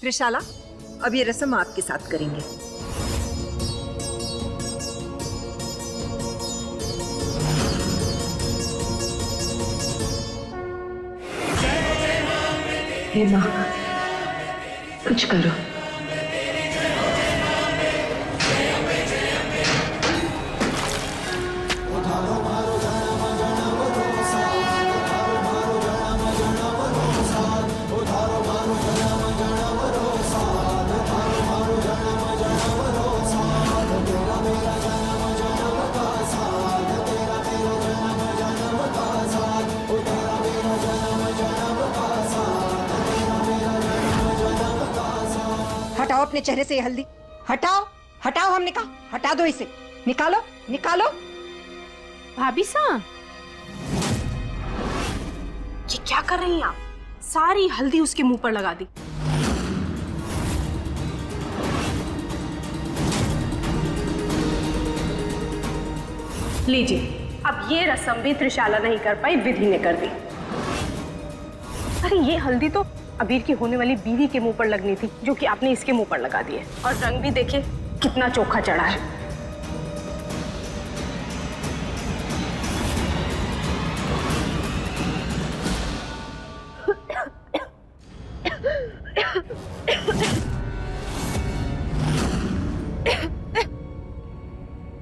त्रिशाला, अब ये रस्म आपके साथ करेंगे। हे माँ, कुछ करो। हटाओ अपने चेहरे से ये हल्दी, हटाओ हटाओ, हमने कहा हटा दो इसे, निकालो निकालो। भाभी साहब, ये क्या कर रही हैं आप? सारी हल्दी उसके मुंह पर लगा दी। लीजिए, अब ये रस्म भी त्रिशाला नहीं कर पाई, विधि ने कर दी। अरे ये हल्दी तो अबीर की होने वाली बीवी के मुंह पर लगनी थी, जो कि आपने इसके मुंह पर लगा दी है। और रंग भी देखिए कितना चोखा चढ़ा है।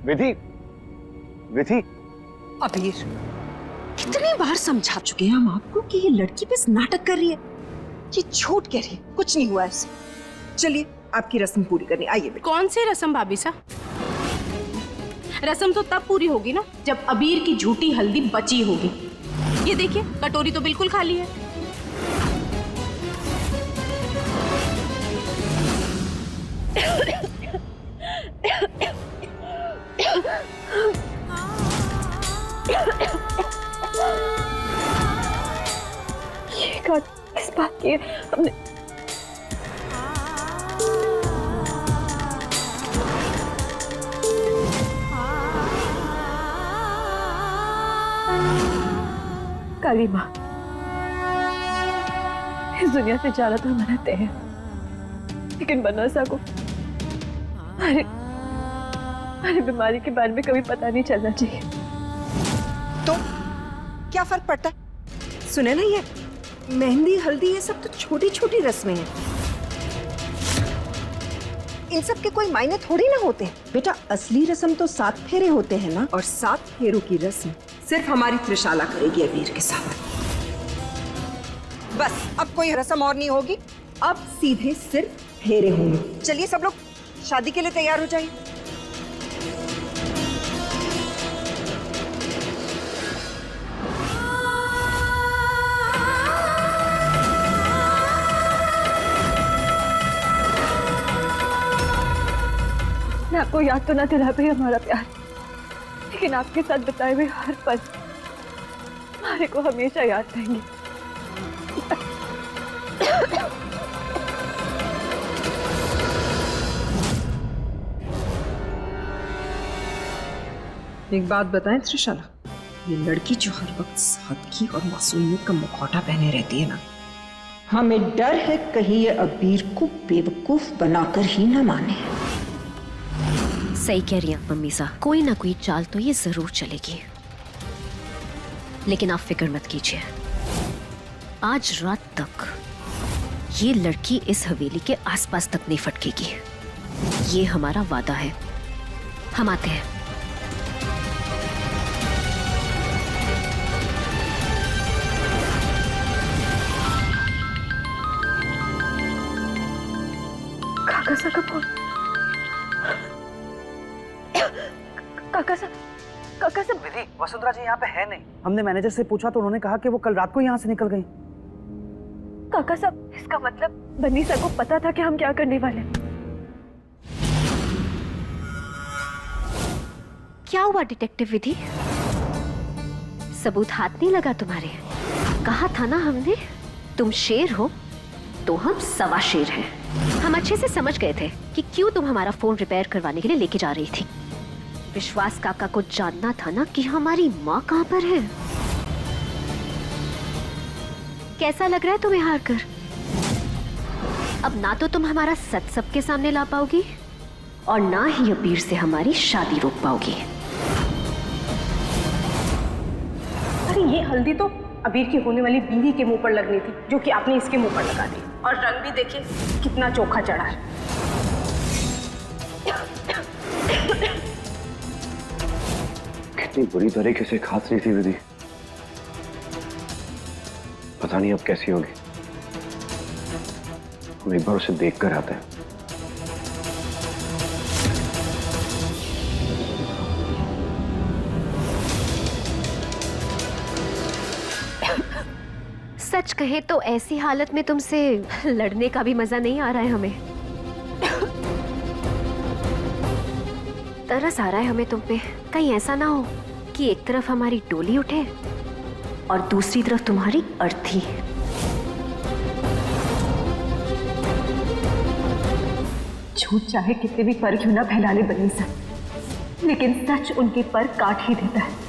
विधि, विधि। अबीर, कितनी बार समझा चुके हैं हम आपको कि ये लड़की बस नाटक कर रही है, ये झूठ कह रही है, कुछ नहीं हुआ ऐसे। चलिए आपकी रस्म पूरी करनी, आइए बेटा। कौन सी रस्म भाभी साहब? रस्म तो तब पूरी होगी ना जब अबीर की झूठी हल्दी बची होगी। ये देखिए, कटोरी तो बिल्कुल खाली है। ये बात इस बात की हमने काली माँ, इस दुनिया से जाना तो हमारा तय है, लेकिन बनसा को हमारी बीमारी के बारे में कभी पता नहीं चलना चाहिए। तो क्या फर्क पड़ता है? सुने ना, ये मेहंदी हल्दी ये सब तो छोटी छोटी रस्में हैं, इन सब के कोई मायने थोड़ी ना होते हैं। बेटा, असली रस्म तो 7 फेरे होते हैं ना, और 7 फेरों की रस्म सिर्फ हमारी त्रिशाला करेगी अबीर के साथ। बस अब कोई रस्म और नहीं होगी, अब सीधे सिर्फ फेरे होंगे। चलिए सब लोग शादी के लिए तैयार हो जाइए। मैं आपको याद तो ना दिला पाई हमारा प्यार, लेकिन आपके साथ बिताए हुए हर पल हमारे को हमेशा याद रहेंगे। एक बात बताएं त्रिशाला, ये लड़की जो हर वक्त सादगी और मासूमियत का मुखौटा पहने रहती है ना, हमें डर है कहीं ये अबीर को बेवकूफ बनाकर ही न माने। सही कह रही हैं मम्मी साहब, कोई ना कोई चाल तो ये जरूर चलेगी, लेकिन आप फिक्र मत कीजिए, आज रात तक ये लड़की इस हवेली के आसपास तक नहीं फटकेगी। ये हमारा वादा है। हम आते हैं। काका साहब का फोन। काका साहब। विधि, वसुंधरा जी यहाँ पे है नहीं। हमने मैनेजर से पूछा तो उन्होंने कहा कि वो कल रात को यहाँ से निकल गई। काका साहब, इसका मतलब बन्नी सर को पता था कि हम क्या करने वाले। क्या हुआ डिटेक्टिव विधि? सबूत हाथ नहीं लगा तुम्हारे? कहा था ना हमने, तुम शेर हो तो हम सवा शेर हैं। हम अच्छे से समझ गए थे कि क्यों तुम हमारा फोन रिपेयर करवाने के लिए लेके जा रही थी। विश्वास काका को जानना था ना कि हमारी माँ कहाँ पर है। कैसा लग रहा है तुम्हें हार कर? अब ना तो तुम हमारा सच सबके सामने ला पाओगी और ना ही अबीर से हमारी शादी रोक पाओगी। अरे ये हल्दी तो अबीर की होने वाली बीवी के मुंह पर लगनी थी, जो कि आपने इसके मुंह पर लगा दी। और रंग भी देखिए कितना चोखा चढ़ा है। कितनी बुरी तरीके से खांस रही थी विधि, पता नहीं अब कैसी होगी। हम एक बार उसे देख कर आते हैं। सच कहे तो ऐसी हालत में तुमसे लड़ने का भी मजा नहीं आ रहा है हमें। तरस आ रहा है हमें तुम पे। कहीं ऐसा ना हो कि एक तरफ हमारी डोली उठे और दूसरी तरफ तुम्हारी अर्थी। झूठ चाहे कितने भी पर क्यों ना फैला ले बनी सा, लेकिन सच उनके पर काट ही देता है।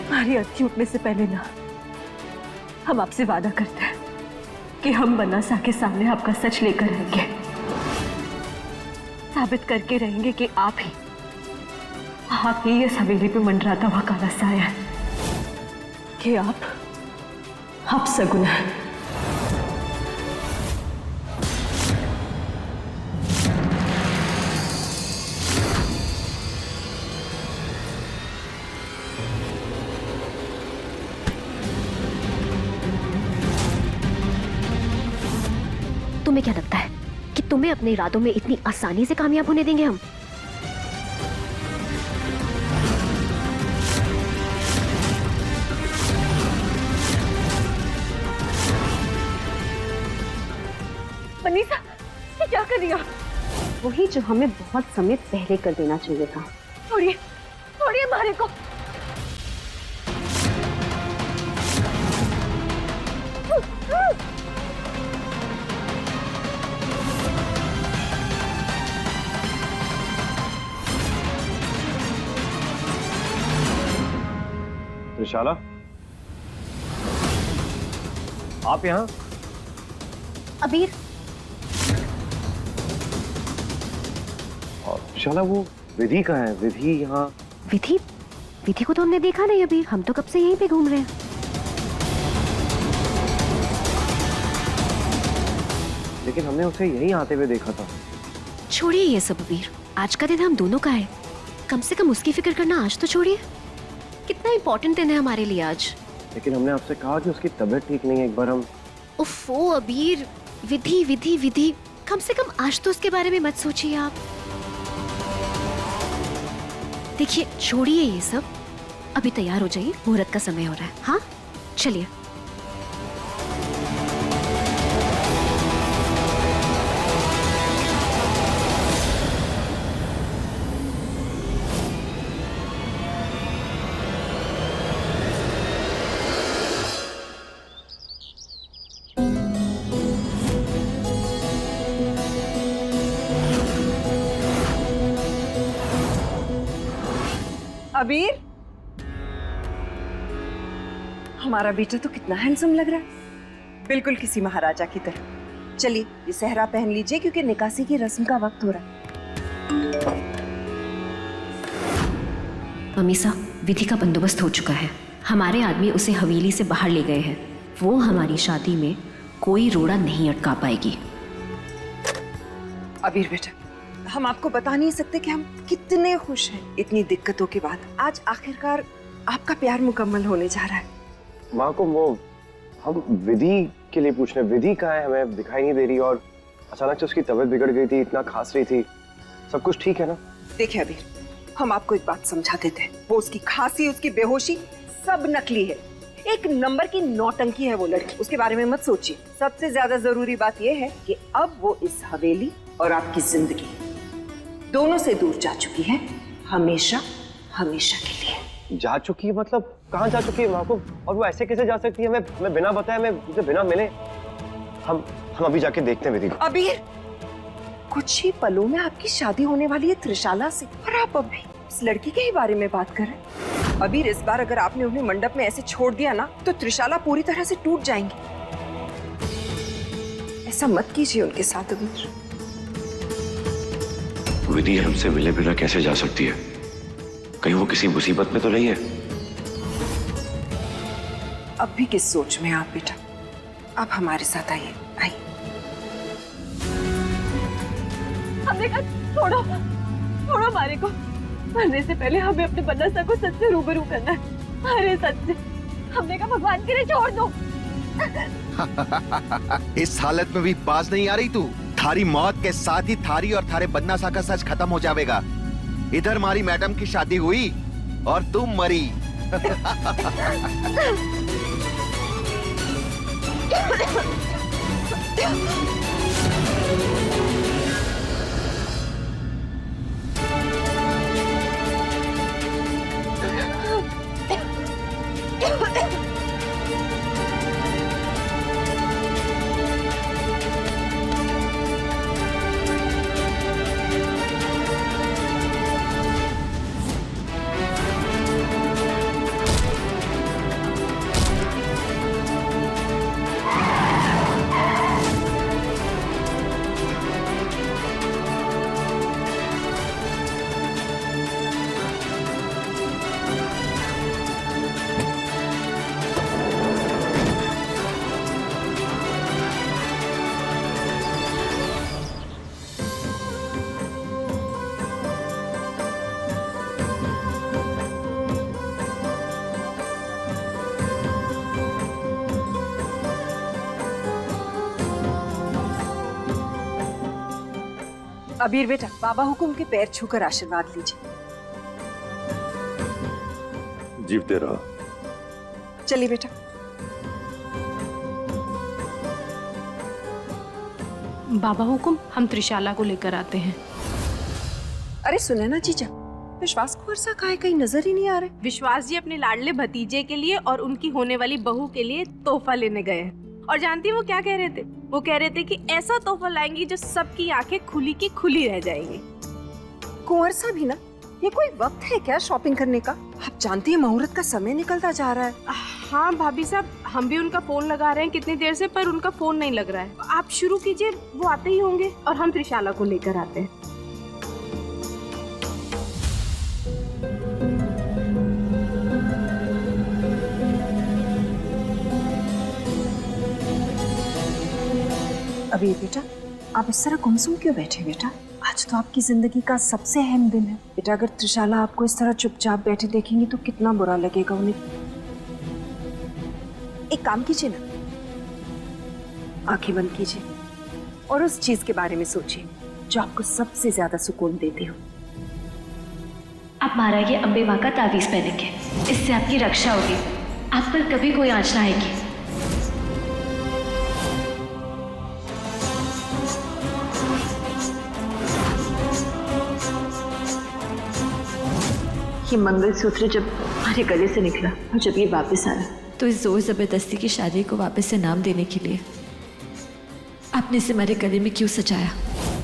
हमारी अर्थी उठने से पहले ना हम आपसे वादा करते हैं कि हम बनासा के सामने आपका सच लेकर रहेंगे, साबित करके रहेंगे कि आप ही ये हवेली पे मंडराता हुआ काला साया है, कि आप सगुना है। तुम्हें क्या लगता है कि तुम्हें अपने इरादों में इतनी आसानी से कामयाब होने देंगे हम? बनीसा, ये क्या कर रही हो? वही जो हमें बहुत समय पहले कर देना चाहिए था। छोड़िए, छोड़िए मारे को। त्रिशाला, आप यहाँ? अबीर, त्रिशाला वो विधि कहाँ है? विधि यहाँ? विधि को तो हमने देखा नहीं अभी। हम तो कब से यहीं पे घूम रहे हैं। लेकिन हमने उसे यहीं आते हुए देखा था। छोड़िए ये सब अबीर, आज का दिन हम दोनों का है। कम से कम उसकी फिक्र करना आज तो छोड़िए। कितना इम्पोर्टेंट दिन है हमारे लिए आज। लेकिन हमने आपसे कहा कि उसकी तबीयत ठीक नहीं है, एक बार हम। उफ़ो अबीर, विधि विधि विधि, कम से कम आज तो उसके बारे में मत सोचिए आप। देखिए छोड़िए ये सब, अभी तैयार हो जाइए, मुहूर्त का समय हो रहा है। हाँ चलिए। अबीर, हमारा बेटा तो कितना हैंडसम लग रहा है, बिल्कुल किसी महाराजा की तरह। चलिए ये सहरा पहन लीजिए क्योंकि निकासी की रस्म का वक्त हो रहा है। मम्मी साहब, विधि का बंदोबस्त हो चुका है। हमारे आदमी उसे हवेली से बाहर ले गए हैं। वो हमारी शादी में कोई रोड़ा नहीं अटका पाएगी। अबीर बेटा, हम आपको बता नहीं सकते कि हम कितने खुश हैं इतनी दिक्कतों के बाद। आज आखिरकार आपका प्यार मुकम्मल होने जा रहा है। माँ को वो हम विधि के लिए पूछ रहे हैं। विधि कहाँ है? हमें दिखाई नहीं दे रही और अचानक से उसकी तबीयत बिगड़ गई थी, इतना खांस रही थी। सब कुछ ठीक है ना? देखिए अबीर, हम आपको एक बात समझा देते हैं। वो उसकी खांसी, उसकी बेहोशी सब नकली है। एक नंबर की नौटंकी है वो लड़की, उसके बारे में मत सोचिए। सबसे ज्यादा जरूरी बात यह है कि अब वो इस हवेली और आपकी जिंदगी दोनों से दूर जा चुकी है, हमेशा हमेशा के लिए। जा चुकी है? मतलब कहाँ जा चुकी है माँ को? और वो ऐसे कैसे जा सकती है? मैं बिना बताए, मैं उसे बिना मिले। हम अभी जाके देखते हैं विधि को। अबीर, कुछ ही पलों में आपकी शादी होने वाली है त्रिशाला से, और आप अभी इस लड़की के ही बारे में बात कर रहे हैं। अबीर, इस बार अगर आपने उन्हें मंडप में ऐसे छोड़ दिया ना तो त्रिशाला पूरी तरह से टूट जाएंगी। ऐसा मत कीजिए उनके साथ अबीर। विधि हमसे मिले बिना कैसे जा सकती है? कहीं वो किसी मुसीबत में तो नहीं है? अब भी किस सोच में आप बेटा? आप हमारे साथ आइए, आइए। हमने कहा छोड़ो, छोड़ो मारे को। मरने से पहले हमें अपने बनसा को सच से रूबरू करना है। अरे सच से, हमने कहा भगवान के लिए छोड़ दो। इस हालत में भी बाज नहीं आ रही तू? थारी मौत के साथ ही थारी और थारे बदनासा का सच खत्म हो जाएगा। इधर हमारी मैडम की शादी हुई और तुम मरी। अबीर बेटा, बाबा हुकुम के पैर छूकर आशीर्वाद लीजिए। जीवते रहो। चलिए बेटा। बाबा हुकुम, हम त्रिशाला को लेकर आते हैं। अरे सुने ना जीजा, विश्वास को अरसा कहाँ है, कहीं नजर ही नहीं आ रहे। विश्वास जी अपने लाडले भतीजे के लिए और उनकी होने वाली बहू के लिए तोहफा लेने गए हैं। और जानती है वो क्या कह रहे थे? वो कह रहे थे कि ऐसा तोहफा लाएंगी जो सबकी आंखें खुली की खुली रह जाएंगी। कुंवर सा भी ना, ये कोई वक्त है क्या शॉपिंग करने का? आप जानती हैं मुहूर्त का समय निकलता जा रहा है। हाँ भाभी साहब, हम भी उनका फोन लगा रहे हैं कितनी देर से, पर उनका फोन नहीं लग रहा है। आप शुरू कीजिए, वो आते ही होंगे और हम त्रिशाला को लेकर आते हैं। अबीर बेटा, आप इस तरह गुमसुम क्यों बैठे बेटा? आज तो आपकी जिंदगी का सबसे अहम दिन है बेटा। अगर त्रिशाला आपको इस तरह चुपचाप बैठे देखेंगी तो कितना बुरा लगेगा उन्हें। एक काम कीजिए ना, आंखें बंद कीजिए और उस चीज के बारे में सोचिए जो आपको सबसे ज्यादा सुकून देती हो। आप महाराज ये अम्बे माँ का तावीज पहनेंगे, इससे आपकी रक्षा होगी, आप पर कभी कोई आँच ना आएगी। ये मंगलसूत्र जब हमारे गले से निकला और जब ये वापस आया तो इस जोर जबरदस्ती की शादी को वापस से नाम देने के लिए आपने इसे हमारे गले में क्यों सजाया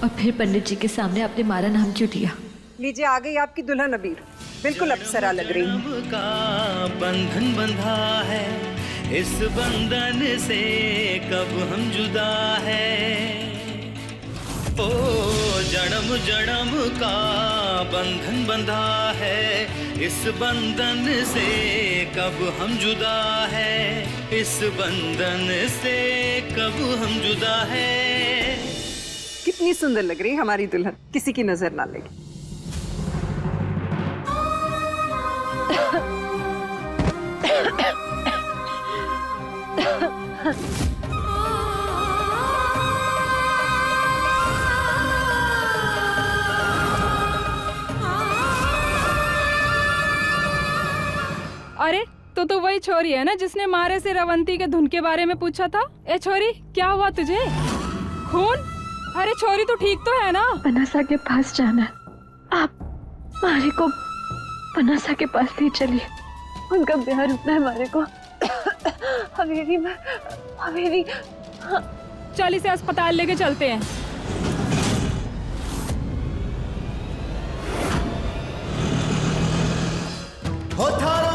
और फिर पंडित जी के सामने आपने मारा नाम क्यों दिया? लीजिए, आ गई आपकी दुल्हन अबीर। बिल्कुल अप्सरा लग रही है। का बंधन बंधा है, इस बंधन से कब हम जुदा है। ओ जन्म जन्म का बंधन बंधा है, इस बंधन से कब हम जुदा है, इस बंधन से कब हम जुदा है। कितनी सुंदर लग रही है हमारी दुल्हन, किसी की नजर ना लगे। अरे तो वही छोरी है ना जिसने मारे से रवंती के धुन के बारे में पूछा था। ए छोरी, क्या हुआ तुझे? खून? अरे छोरी तू ठीक तो है ना? बनसा के पास जाना है। आप मारे को बनसा के पास ले चलिए, उनका ब्याह रुकना है मारे को। हवेली चल इसे अस्पताल लेके चलते हैं। हो थारा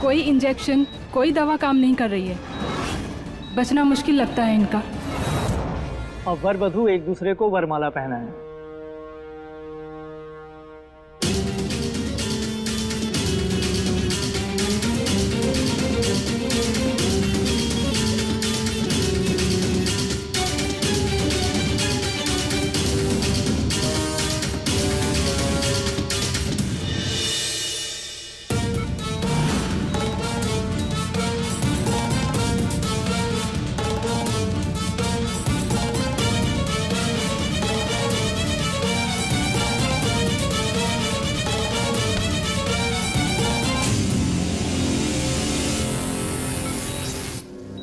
कोई इंजेक्शन, कोई दवा काम नहीं कर रही है। बचना मुश्किल लगता है इनका। और वर वधू एक दूसरे को वरमाला पहना है।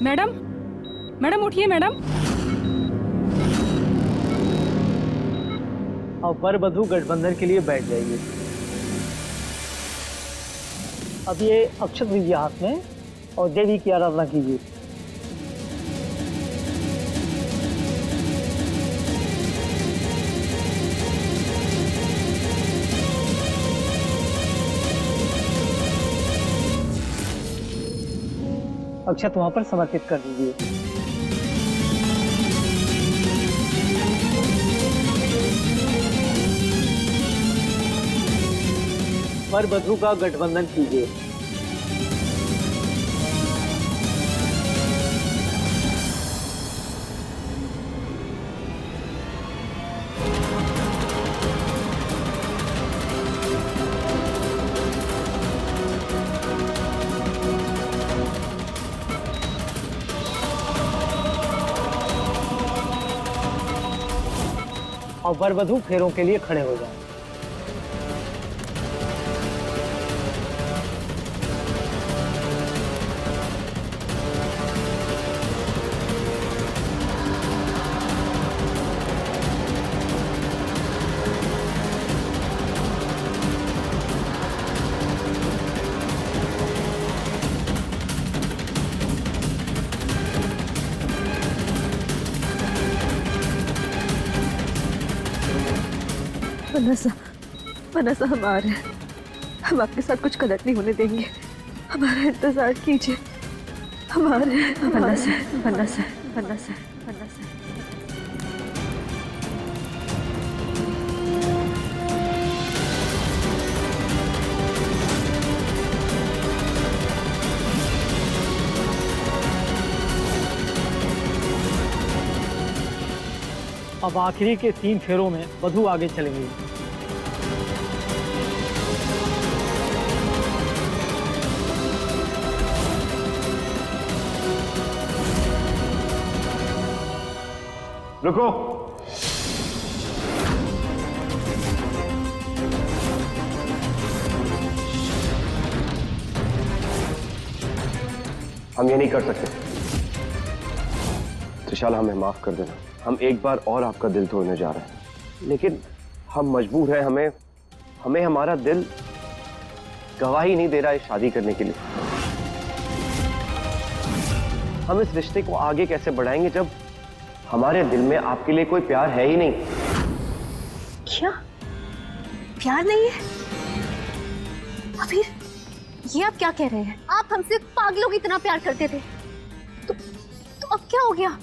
मैडम, मैडम उठिए मैडम। और वर वधू गठबंधन के लिए बैठ जाइए। अब ये अक्षत लीजिए हाथ में और देवी की आराधना कीजिए। अक्षत वहां पर समर्पित कर दीजिए। वर वधू का गठबंधन कीजिए। और वर वधू फेरों के लिए खड़े हो जाएं। मनसा हम आ रहे हैं। हम आपके साथ कुछ गलत नहीं होने देंगे। हमारा इंतजार कीजिए। हम आ रहे हैं। मनसा। अब आखिरी के 3 फेरों में वधू आगे चलेंगी। रुको। हम ये नहीं कर सकते। त्रिशाला, हमें माफ कर देना। हम एक बार और आपका दिल तोड़ने जा रहे हैं, लेकिन हम मजबूर हैं। हमें हमारा दिल गवाही नहीं दे रहा है शादी करने के लिए। हम इस रिश्ते को आगे कैसे बढ़ाएंगे जब हमारे दिल में आपके लिए कोई प्यार है ही नहीं? क्या प्यार नहीं है? अबीर, ये आप क्या कह रहे हैं? आप हमसे पागलों की तरह प्यार करते थे, तो अब क्या हो गया?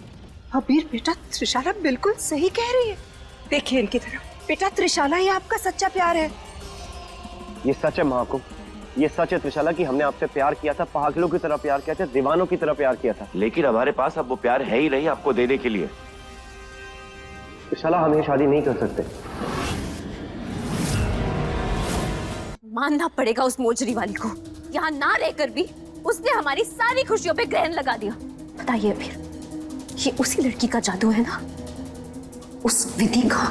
अबीर बेटा, त्रिशाला बिल्कुल सही कह रही है। देखिए इनकी तरफ। बेटा, त्रिशाला ही आपका सच्चा प्यार है। ये सच है महाकुम, ये सच है त्रिशाला कि हमने आपसे प्यार किया था, पागलों की तरह प्यार किया था, दीवानों की तरह प्यार किया था। लेकिन हमारे पास अब वो प्यार है ही नहीं आपको देने के लिए। त्रिशाला, हम ये शादी नहीं कर सकते। मानना पड़ेगा उस मोजरी वाली को। यहाँ ना रहकर भी उसने हमारी सारी खुशियों पे ग्रहण लगा दिया। बताइए फिर, ये उसी लड़की का जादू है ना? उस विधि का।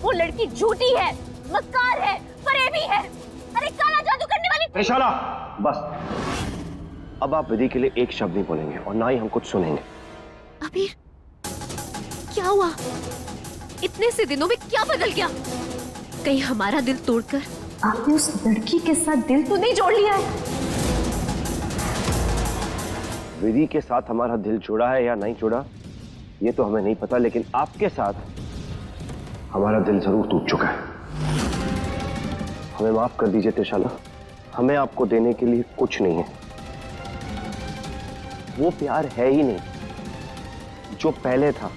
वो लड़की झूठी है, मक्कार है, फरेबी है। अरे काला जादू करने वाली। त्रिशाला, बस। अब आप विधि के लिए एक शब्द नहीं बोलेंगे और ना ही हम कुछ सुनेंगे। अबीर, क्या हुआ? इतने से दिनों में क्या बदल गया? कहीं हमारा दिल तोड़कर आपने उस लड़की के साथ दिल तो नहीं जोड़ लिया है? विधि के साथ हमारा दिल जुड़ा है या नहीं जुड़ा, ये तो हमें नहीं पता, लेकिन आपके साथ हमारा दिल जरूर टूट चुका है। हमें माफ कर दीजिए त्रिशाला, हमें आपको देने के लिए कुछ नहीं है। वो प्यार है ही नहीं जो पहले था।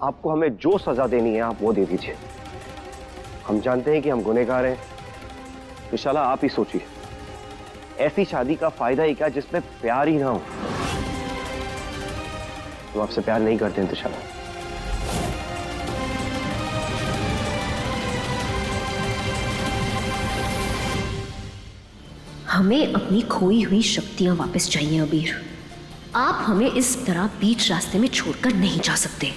आपको हमें जो सजा देनी है आप वो दे दीजिए। हम जानते हैं कि हम गुनहगार हैं। विशाला, आप ही सोचिए, ऐसी शादी का फायदा ही क्या जिसमें प्यार ही ना हो। तो आपसे प्यार नहीं करते इंतशाला। हमें अपनी खोई हुई शक्तियां वापस चाहिए अबीर। आप हमें इस तरह बीच रास्ते में छोड़कर नहीं जा सकते।